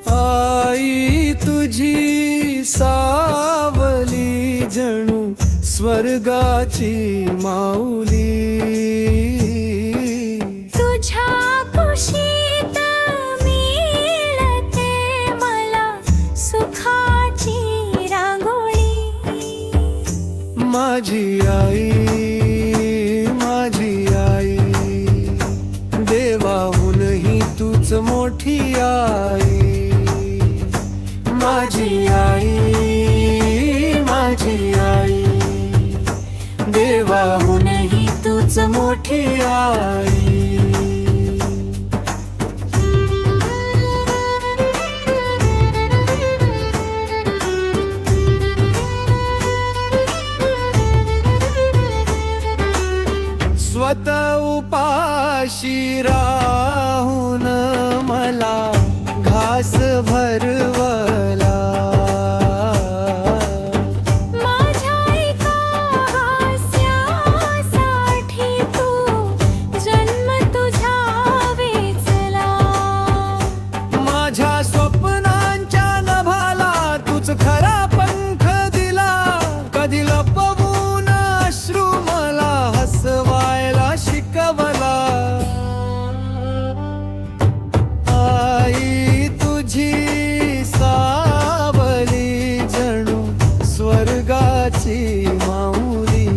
आई तुझी सावली जणू स्वर्गाची माऊली, तुझ्या कुशीत मिळते मला सुखाची रांगोळी। माझी आई, माझी आई, देवाहूनही तूच मोठी आई। माझी आई, माझी आई, देवाहूनही तूच मोठी आई। स्वतः उपाशी राहून मला घास भरवला, माझ्या एका हास्यासाठी तू जन्म तुझा वेचला। माझ्या स्वप्नांच्या नभाला तूच खरा पंख दिला। कधी लपवून अश्रू मला हसवायला शिकवला। आई तुझी सावली जणू स्वर्गाची माऊली।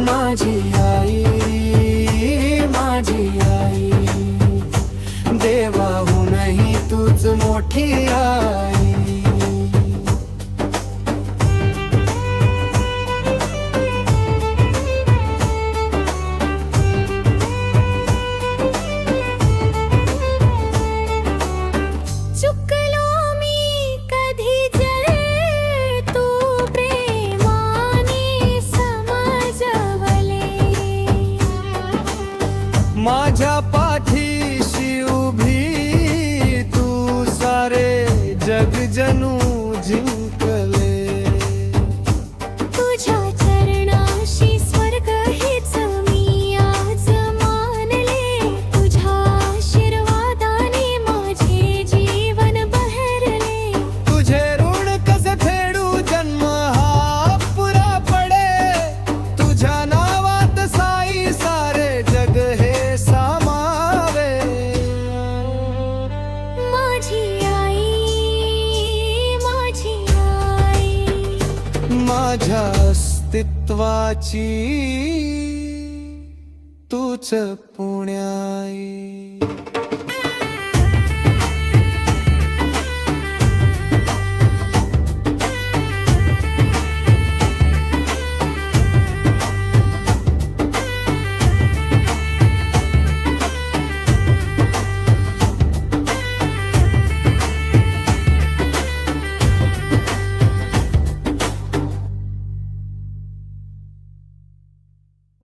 माझी आई, माझी आई, देवाहूनही तूच मोठी आई। चुकलो मी कधी जर तू प्रेमाने समजवले। माझ्या पाठीशी उभी तू सारे जग जणू जिंकले। तुझ्या चरणाशी स्वर्ग हेच मी आज मानले। तुझ्या आशीर्वादाने माझे जीवन बहरले। तुझे ऋण कसे फेडू जन्म हा पुरा पडे। तुझ्या नावात साई सारे जग हे सामावे। माझी आई, माझी आई, माझ्या अस्तित्वाची तूच पुण्याई।